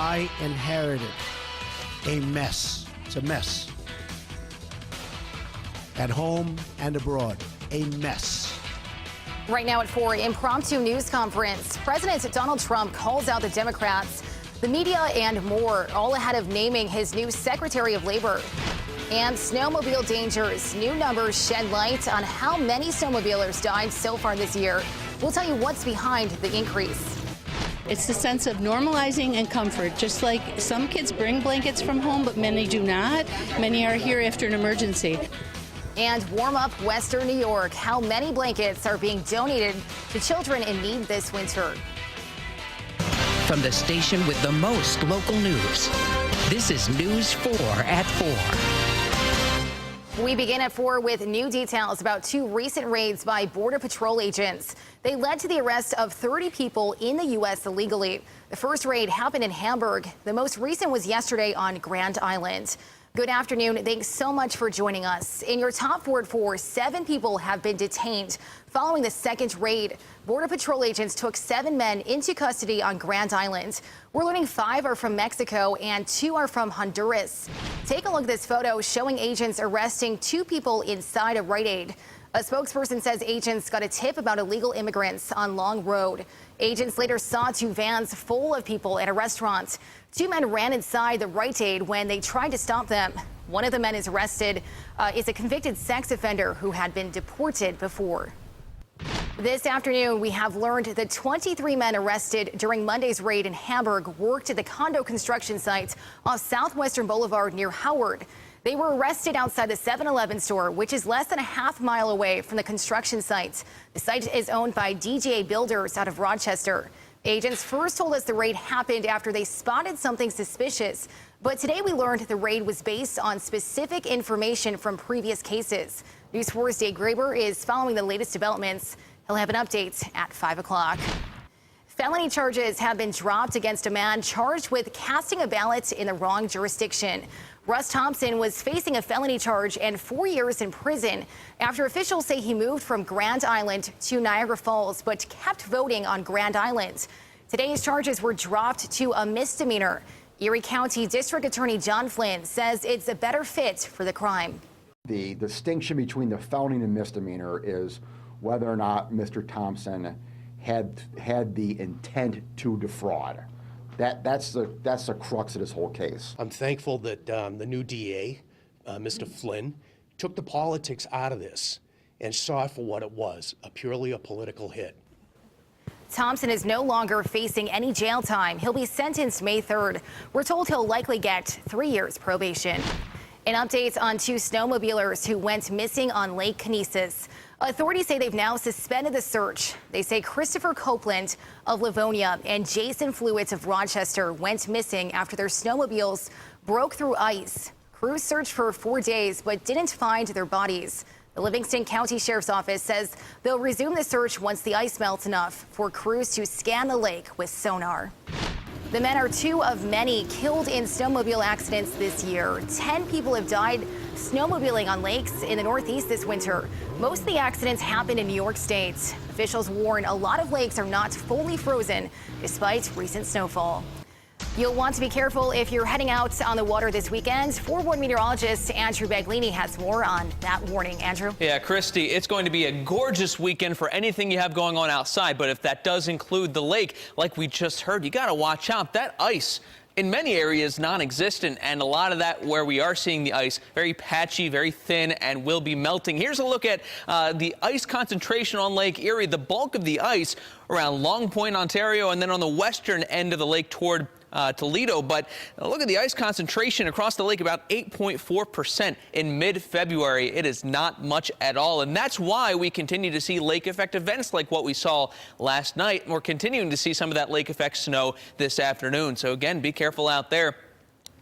I inherited a mess. It's a mess. At home and abroad, a mess. Right now at 4, impromptu news conference. President Donald Trump calls out the Democrats, the media, and more, all ahead of naming his new Secretary of Labor. And snowmobile dangers. New numbers shed light on how many snowmobilers died so far this year. We'll tell you what's behind the increase. It's the sense of normalizing and comfort. Just like some kids bring blankets from home, but many do not. Many are here after an emergency. And warm up Western New York. How many blankets are being donated to children in need this winter? From the station with the most local news, this is News 4 at 4. We begin at 4 with new details about 2 recent raids by Border Patrol agents. They led to the arrest of 30 people in the U.S. illegally. The first raid happened in Hamburg. The most recent was yesterday on Grand Island. Good afternoon. Thanks so much for joining us. In your top 4 at 4, 7 people have been detained following the second raid. Border Patrol agents took 7 men into custody on Grand Island. We're learning 5 are from Mexico and 2 are from Honduras. Take a look at this photo showing agents arresting 2 people inside a Rite Aid. A spokesperson says agents got a tip about illegal immigrants on Long Road. Agents later saw 2 vans full of people at a restaurant. 2 men ran inside the Rite Aid when they tried to stop them. One of the men is arrested is a convicted sex offender who had been deported before. This afternoon, we have learned that 23 men arrested during Monday's raid in Hamburg worked at the condo construction site off Southwestern Boulevard near Howard. They were arrested outside the 7-Eleven store, which is less than a half-mile away from the construction site. The site is owned by DGA Builders out of Rochester. Agents first told us the raid happened after they spotted something suspicious. But today we learned the raid was based on specific information from previous cases. News 4's Dave Graber is following the latest developments. He'll have an update at 5 o'clock. Felony charges have been dropped against a man charged with casting a ballot in the wrong jurisdiction. Russ Thompson was facing a felony charge and 4 years in prison after officials say he moved from Grand Island to Niagara Falls but kept voting on Grand Island. Today's charges were dropped to a misdemeanor. Erie County District Attorney John Flynn says it's a better fit for the crime. The distinction between the felony and misdemeanor is whether or not Mr. Thompson had the intent to defraud. That's the crux of this whole case. I'm thankful that the new DA, Mr. Flynn, took the politics out of this and saw it for what it was, purely a political hit. Thompson is no longer facing any jail time. He'll be sentenced May 3rd. We're told he'll likely get 3 years probation. An update on 2 snowmobilers who went missing on Lake Kinesis. Authorities say they've now suspended the search. They say Christopher Copeland of Livonia and Jason Fluitt of Rochester went missing after their snowmobiles broke through ice. Crews searched for 4 days but didn't find their bodies. The Livingston County Sheriff's Office says they'll resume the search once the ice melts enough for crews to scan the lake with sonar. The men are 2 of many killed in snowmobile accidents this year. 10 people have died snowmobiling on lakes in the Northeast this winter. Most of the accidents happened in New York State. Officials warn a lot of lakes are not fully frozen despite recent snowfall. You'll want to be careful if you're heading out on the water this weekend. Forward meteorologist Andrew Baglini has more on that warning. Andrew? Yeah, Christy, it's going to be a gorgeous weekend for anything you have going on outside. But if that does include the lake, like we just heard, you got to watch out. That ice in many areas non-existent, and a lot of that where we are seeing the ice very patchy, very thin, and will be melting. Here's a look at the ice concentration on Lake Erie. The bulk of the ice around Long Point, Ontario, and then on the western end of the lake toward Toledo. But look at the ice concentration across the lake, about 8.4% in mid-February. It is not much at all. And that's why we continue to see lake effect events like what we saw last night. And we're continuing to see some of that lake effect snow this afternoon. So again, be careful out there.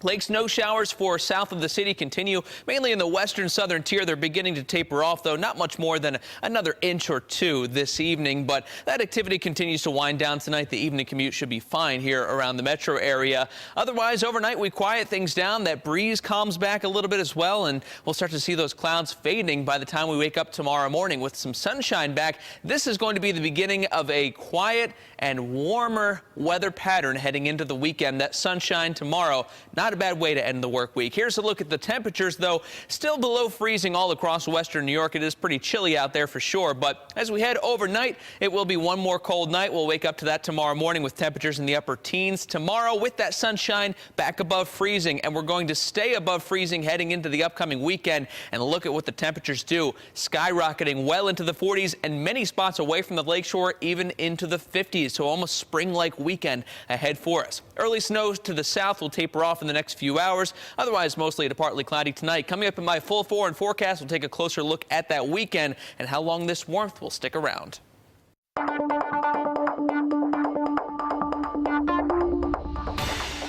Lake snow showers for south of the city continue, mainly in the western southern tier. They're beginning to taper off, though not much more than another inch or two this evening. But that activity continues to wind down tonight. The evening commute should be fine here around the metro area. Otherwise, overnight we quiet things down. That breeze calms back a little bit as well, and we'll start to see those clouds fading by the time we wake up tomorrow morning with some sunshine back. This is going to be the beginning of a quiet and warmer weather pattern heading into the weekend. That sunshine tomorrow, not a bad way to end the work week. Here's a look at the temperatures, though still below freezing all across western New York. It is pretty chilly out there for sure, but as we head overnight, it will be one more cold night. We'll wake up to that tomorrow morning with temperatures in the upper teens. Tomorrow, with that sunshine, back above freezing, and we're going to stay above freezing heading into the upcoming weekend. And look at what the temperatures do, skyrocketing well into the 40s and many spots away from the lakeshore, even into the 50s. So almost spring-like weekend ahead for us. Early snow to the south will taper off in the next few hours. Otherwise, mostly to partly cloudy tonight. Coming up in my full 4 and forecast, we'll take a closer look at that weekend and how long this warmth will stick around.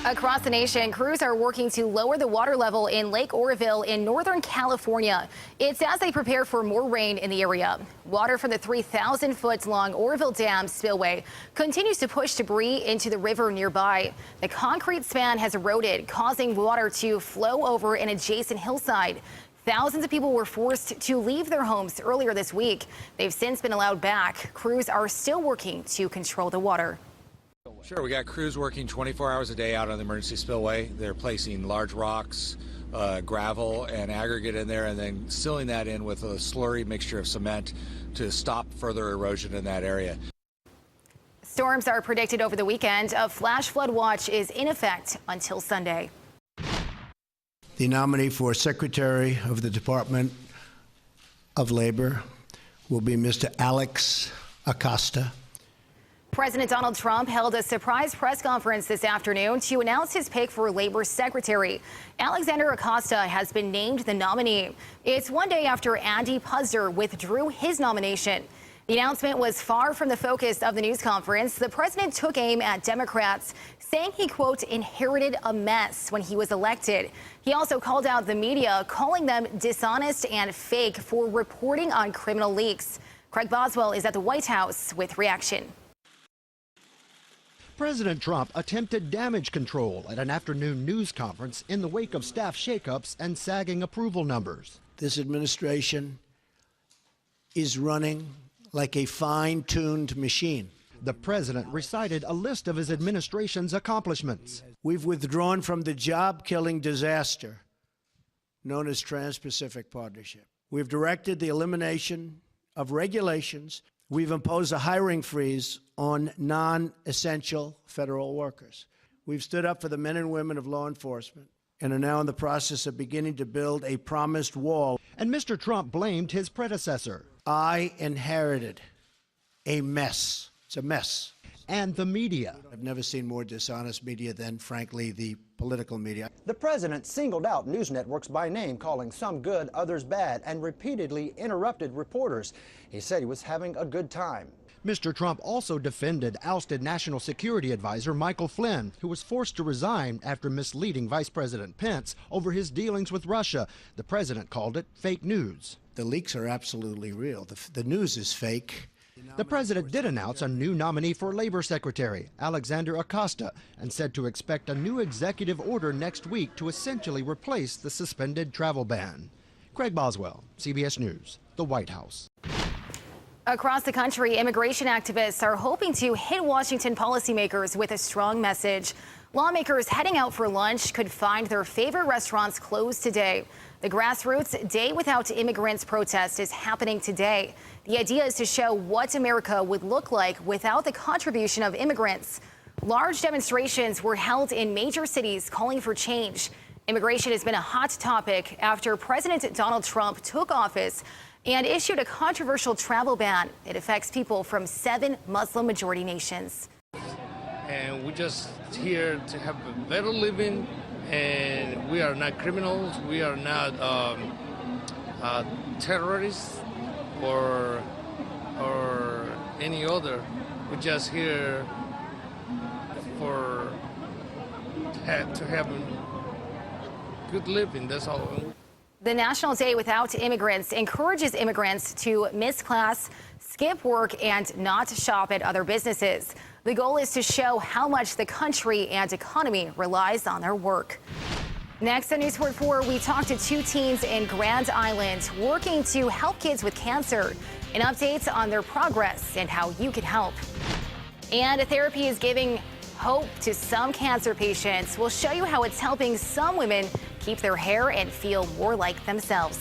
Across the nation, crews are working to lower the water level in Lake Oroville in Northern California. It's as they prepare for more rain in the area. Water from the 3,000-foot-long Oroville Dam spillway continues to push debris into the river nearby. The concrete span has eroded, causing water to flow over an adjacent hillside. Thousands of people were forced to leave their homes earlier this week. They've since been allowed back. Crews are still working to control the water. Sure, we got crews working 24 hours a day out on the emergency spillway. They're placing large rocks, gravel, and aggregate in there, and then sealing that in with a slurry mixture of cement to stop further erosion in that area. Storms are predicted over the weekend. A flash flood watch is in effect until Sunday. The nominee for Secretary of the Department of Labor will be Mr. Alex Acosta. President Donald Trump held a surprise press conference this afternoon to announce his pick for Labor Secretary. Alexander Acosta has been named the nominee. It's one day after Andy Puzder withdrew his nomination. The announcement was far from the focus of the news conference. The president took aim at Democrats, saying he, quote, inherited a mess when he was elected. He also called out the media, calling them dishonest and fake for reporting on criminal leaks. Craig Boswell is at the White House with reaction. President Trump attempted damage control at an afternoon news conference in the wake of staff shakeups and sagging approval numbers. This administration is running like a fine-tuned machine. The president recited a list of his administration's accomplishments. We've withdrawn from the job-killing disaster known as Trans-Pacific Partnership. We've directed the elimination of regulations. We've imposed a hiring freeze on non-essential federal workers. We've stood up for the men and women of law enforcement and are now in the process of beginning to build a promised wall. And Mr. Trump blamed his predecessor. I inherited a mess. It's a mess. And the media. I've never seen more dishonest media than, frankly, the political media. The president singled out news networks by name, calling some good, others bad, and repeatedly interrupted reporters. He said he was having a good time. Mr. Trump also defended ousted National Security Advisor Michael Flynn, who was forced to resign after misleading Vice President Pence over his dealings with Russia. The president called it fake news. The leaks are absolutely real. The news is fake. The president did announce a new nominee for Labor Secretary, Alexander Acosta, and said to expect a new executive order next week to essentially replace the suspended travel ban. Craig Boswell, CBS News, the White House. Across the country, immigration activists are hoping to hit Washington policymakers with a strong message. Lawmakers heading out for lunch could find their favorite restaurants closed today. The grassroots Day Without Immigrants protest is happening today. The idea is to show what America would look like without the contribution of immigrants. Large demonstrations were held in major cities calling for change. Immigration has been a hot topic after President Donald Trump took office and issued a controversial travel ban. It affects people from 7 Muslim-majority nations. And we're just here to have a better living, and we are not criminals, we are not terrorists or any other. We're just here to have good living. That's all. The National Day Without Immigrants encourages immigrants to miss class, skip work, and not shop at other businesses. The goal is to show how much the country and economy relies on their work. Next on News 4, we talked to 2 teens in Grand Island working to help kids with cancer. An update on their progress and how you can help. And therapy is giving hope to some cancer patients. We'll show you how it's helping some women keep their hair and feel more like themselves.